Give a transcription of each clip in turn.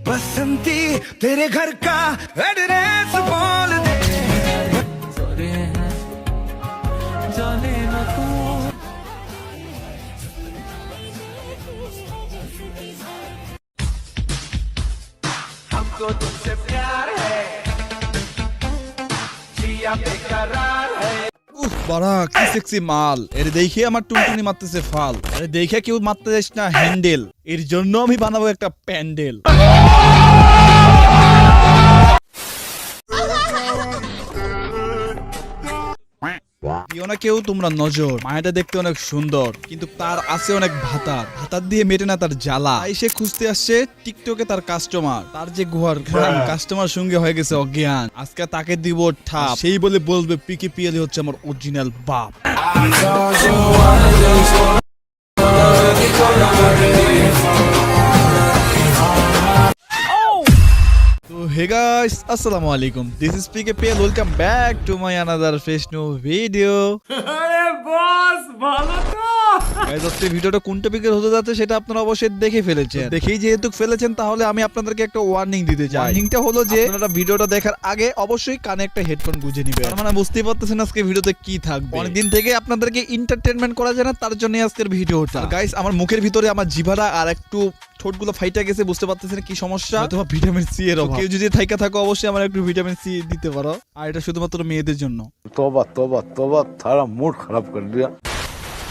बसंती तेरे घर का एड्रेस बोल दे जाने ना तू हमको तुमसे प्यार है जिया बेकरार है। উফ বাড়া কি সেক্সি মাল, এর দেখে আমার টুনটুনি মারতেছে ফাল, এর দেখে কেউ মারতে যাস না হ্যান্ডেল, এর জন্য আমি বানাবো একটা প্যান্ডেল। দিও না কেউ তোমরা নজর, মায়াটা দেখতে অনেক সুন্দর কিন্তু তার আছে অনেক ভাতার, ভাতার দিয়ে মেটে না তার জ্বালা, তাই সে খুঁজতে আসছে টিকটকে তার কাস্টমার, তার যে গুহার কাস্টমার সঙ্গে হয়ে গেছে অজ্ঞান, আজকে তাকে দিব ঠাপ, সেই বলে বলবে পিকে পিএলি হচ্ছে আমার অরিজিনাল বাপ। Hey guys, assalamu alaikum. This is PKPL. Welcome back to my another fresh new video. अरे बॉस ভালো তো Guys, আজকে ভিডিওটা কোন টপিকের হতে যাচ্ছে সেটা আপনারা অবশ্যই দেখে ফেলেছেন। দেখেই যেহেতু ফেলেছেন তাহলে আমি আপনাদেরকে একটা ওয়ার্নিং দিতে চাই। ওয়ার্নিংটা হলো যে আপনারা ভিডিওটা দেখার আগে অবশ্যই কানে একটা হেডফোন গুঁজে নেবেন। তার মানে বুঝতেই পারতেছেন আজকে ভিডিওতে কি থাকবে। অনেকদিন থেকে আপনাদেরকে এন্টারটেইনমেন্ট করা যায় না, তার জন্য আজকের ভিডিওটা। গাইস, আমার মুখের ভিতরে আমার জিভাটা আর একটু ঠোঁটগুলো ফাইটা গেছে, বুঝতে পারতেছেন কি সমস্যা, অথবা ভিটামিন সি এর অভাব। কেউ যদি থাইকা থাকো অবশ্যই আমার একটু ভিটামিন সি দিতে পারো, আর এটা শুধুমাত্র মেয়েদের জন্য। तौबा तौबा तौबा थारा मूड खराब कर दिया।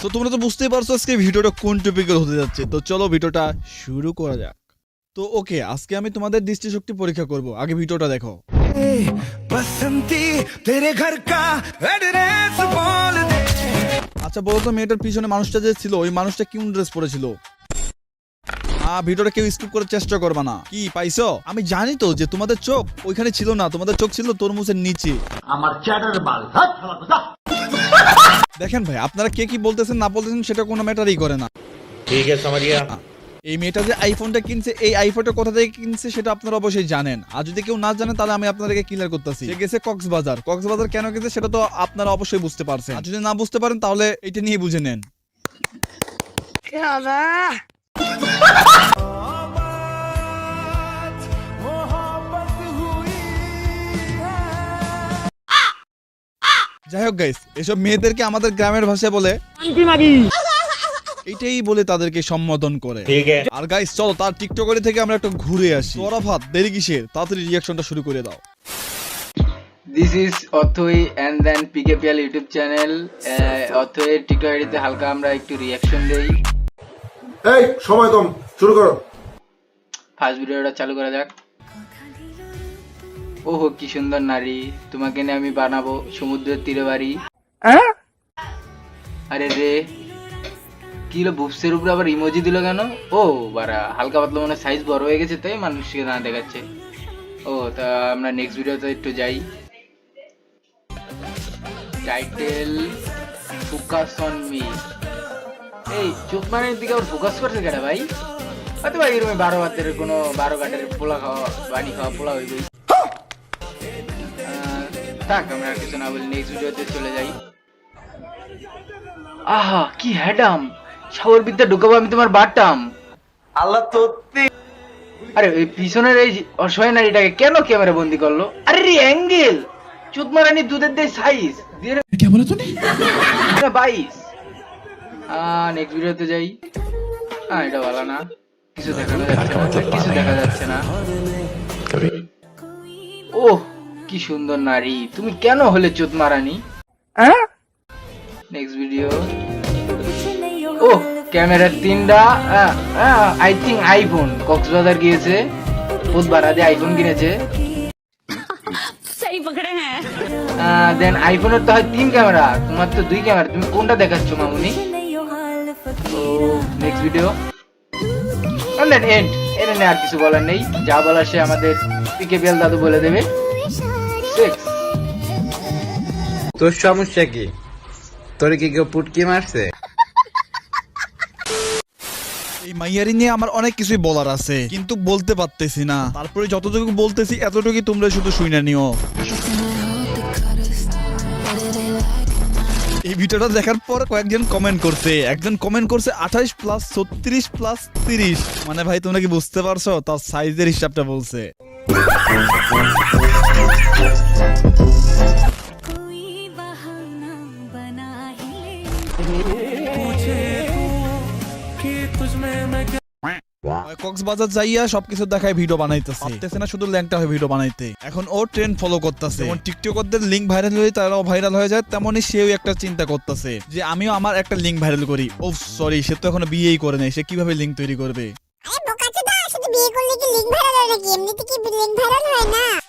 তো তোমরা তো বুঝতেই পারছো আজকে ভিডিওটা কোন টপিকের হতে যাচ্ছে, তো চলো ভিডিওটা শুরু করা যাক। তো ওকে, আজকে আমি তোমাদের দৃষ্টিশক্তি পরীক্ষা করব, আগে ভিডিওটা দেখো। बसंती तेरे घर का एड्रेस बोल दे। আচ্ছা বলো তো, মেয়েটার পিছনে মানুষটা যে ছিল ওই মানুষটা কোন ড্রেস পরেছিল? ভিডিওটা কেউ স্কিপ করার চেষ্টা করবা না। কি পাইছো? আমি জানি তো যে তোমাদের চোখ ওইখানে ছিল না, তোমাদের চোখ ছিল তরমুজের নিচে। আমার চ্যাটার বাল হাত খালা কথা। দেখেন ভাই, আপনারা কে কি বলতেছেন না বলতেছেন সেটা কোনো ম্যাটারই করে না। ঠিক আছে समझिया। এই মেয়েটা যে আইফোনটা কিনছে, এই আইফোনটা কোথা থেকে কিনছে সেটা আপনারা অবশ্যই জানেন, আর যদি কেউ না জানেন তাহলে আমি আপনাদেরকে ক্লিয়ার করতেছি। সে গেছে কক্সবাজার। কক্সবাজার কেন গেছে সেটা তো আপনারা অবশ্যই বুঝতে পারছেন, আর যদি না বুঝতে পারেন তাহলে এটা নিয়ে বুঝে নেন। যাই হোক গাইস, এসব মেয়েদেরকে আমাদের গ্রামের ভাষায় বলে এইটাই বলে তাদেরকে সম্বোধন করে। ঠিক আছে। আর গাইস চলো তার টিকটকারি থেকে আমরা একটু ঘুরে আসি। তোরাফাত দেরি কিসের, তাড়াতাড়ি রিঅ্যাকশনটা শুরু করে দাও। This is Athoi and then PKPL YouTube channel. অথইয়ের টিকটক আইডিতে হালকা আমরা একটু রিঅ্যাকশন দেই। এই সময় কম, শুরু করো। ফার্স্ট ভিডিওটা চালু করা যাক। ওহো কি সুন্দর নারী, তোমাকে নিয়ে আমি বানাবো সমুদ্রের তীরে বাড়ি। আরে রে, কি হলো, বুবসের উপরে আবার ইমোজি দিল কেন? ও বারা, হালকা পাতলা মনে সাইজ বড় হয়ে গেছে তাই মানুষকে না দেখাচ্ছে। ও তা আমরা নেক্সট ভিডিওতে একটু যাই। Title focus on me. এই চোখ মারের দিকে আবার ফোকাস করছে কেটা ভাই? হয়তো ভাই এরকম 12 ভাতের কোনো 12 কাঠের পোলা খাওয়া, বাড়ি খাওয়া পোলা হইবই। থাক, আমরা আর কিছু না বলি, নেক্সট ভিডিওতে চলে যাই। আহা কি হ্যাডাম, শাওয়ার বিদ্যা ঢুকাবো আমি তোমার বাটাম। আল্লাহ সত্যি। আরে এই পিছনের এই অসহায় নারীটাকে কেন ক্যামেরা বন্দি করলো? আরে রে অ্যাঙ্গেল, চুত মারানি দুধের দেয় সাইজ দিয়ে কে বলে তুমি না 22। নেক্সট ভিডিওতে যাই। এটা ভালো না, কিছু দেখা যাচ্ছে না। ওহ কি সুন্দর নারী, তুমি কেন হলে চুত মারানি? Next video. ও ক্যামেরার 3টা, আই থিঙ্ক আইফোন। কক্সবাজার গিয়েছে, বহুত বাড়া দিয়ে আইফোন কিনেছে। सही पकड़े हैं। দেন আইফোনের তো হয় 3 ক্যামেরা, তোমার তো 2 ক্যামেরা, তুমি কোনটা দেখাচ্ছ মামুনি? ও নেক্সট ভিডিও এন্ড এন্ড। এর নিয়ে আর কিছু বলার নেই, যা বলার সে আমাদের পিকেপিএল দাদু বলে দেবে। 6 তোর সমস্যা কি? তোরে কি কেউ পুটকি মারছে? এই মাইয়ারি নিয়ে আমার অনেক কিছুই বলার আছে কিন্তু বলতে পারতেছি না, তারপরে যতটুকু বলতেছি এতটুকুই তোমরা শুধু শুনে নিও। এই ভিডিওটা দেখার পর কয়েকজন কমেন্ট করছে, একজন কমেন্ট করছে 28 প্লাস 36 প্লাস 30। মানে ভাই তোমরা কি বুঝতে পারছো তার সাইজের হিসাবটা বলছে। কক্সবাজার যাইয়া সবকিছু দেখায় ভিডিও বানাইতেছে, ভাবতেছে না শুধু ল্যাংটা হয়ে ভিডিও বানাইতে। এখন ও ট্রেন্ড ফলো করতেছে, যেমন টিকটকারদের লিঙ্ক ভাইরাল হয়ে তারাও ভাইরাল হয়ে যায়, তেমনই সেও একটা চিন্তা করতেছে যে আমিও আমার একটা লিঙ্ক ভাইরাল করি। ও সরি, সে তো এখনো বিয়েই করে নাই, সে কিভাবে লিঙ্ক তৈরি করবে?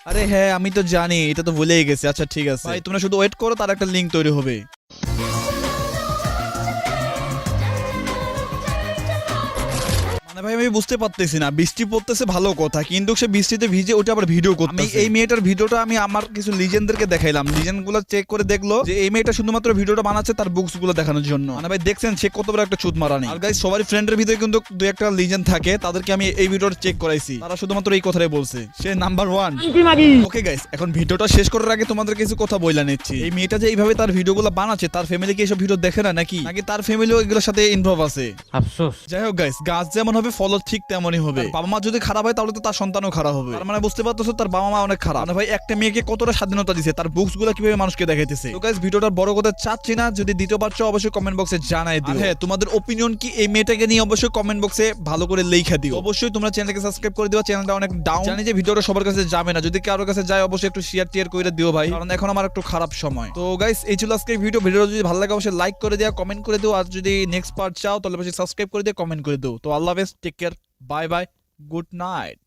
আরে হ্যাঁ আমি তো জানি, এটা তো ভুলেই গেছি। আচ্ছা ঠিক আছে ভাই, তোমরা শুধু ওয়েট করো, তার একটা লিঙ্ক তৈরি হবে। মানে ভাই আমি বুঝতে পারতেছি না, বৃষ্টি পড়তেছে ভালো কথা, কিন্তু সে বৃষ্টিতে ভিজে ওটা আবার ভিডিও করতেছে। আমি এই মেয়েটার ভিডিওটা আমি আমার কিছু লিজেন্ডদেরকে দেখাইলাম, লিজেন্ড গুলো চেক করে দেখলো যে এই মেয়েটা শুধুমাত্র ভিডিওটা বানাচ্ছে তার বুকস গুলো দেখানোর জন্য। মানে ভাই দেখছেন সে কত বড় একটা চুত মারানি। আর গাইস সবারই ফ্রেন্ডের ভিতরে কিন্তু দুই একটা লিজেন্ড থাকে, তাদেরকে আমি এই ভিডিওটা চেক করাইছি, তারা শুধুমাত্র এই কথাটাই বলছে, সে নাম্বার 1। ওকে গাইস, এখন ভিডিওটা শেষ করার আগে তোমাদের কিছু কথা বইলা নিচ্ছি। এই মেয়েটা যে এইভাবে তার ভিডিওগুলো বানাচ্ছে, তার ফ্যামিলি কি এইসব ভিডিও দেখে না নাকি তার ফ্যামিলিও এগুলোর সাথে ইনভলভ আছে? আফসোস। যাই হোক গাইস, গাছ যেমন হবে ফল ঠিক তেমনই হবে। বাবা মা যদি খারাপ হয় তাহলে তো তার সন্তানও খারাপ হবে। তার মানে বুঝতে পারতেছো তার বাবা মা অনেক খারাপ। মানে ভাই একটা মেয়েকে কতটা স্বাধীনতা দিছে, তার বুকস গুলো কিভাবে মানুষকে দেখাইতেছে। তো গাইস ভিডিওটার বড় কথা চাচ্ছি না, যদি দ্বিতীয়বার চাও অবশ্যই কমেন্ট বক্সে জানাই দিও। হ্যাঁ তোমাদের ওপিনিয়ন কি এই মেয়েটাকে নিয়ে অবশ্যই কমেন্ট বক্সে ভালো করে লেখা দিও। অবশ্যই তোমরা চ্যানেলকে সাবস্ক্রাইব করে দিও, চ্যানেলটা অনেক ডাউন। জানি যে ভিডিওটা সবার কাছে যাবে না, যদি কারোর কাছে যায় অবশ্যই একটু শেয়ার করে দিও ভাই, কারণ এখন আমার একটু খারাপ সময়। তো গাইস এই ছিল আজকের ভিডিও। যদি ভালো লাগে অবশ্যই লাইক করে দিও, কমেন্ট করে দিও, আর যদি নেক্সট পার্ট চাও তাহলে অবশ্যই সাবস্ক্রাইব করে দিও, কমেন্ট করে দিও। তো আল্লাহ হাফেজ, take care, bye bye, good night.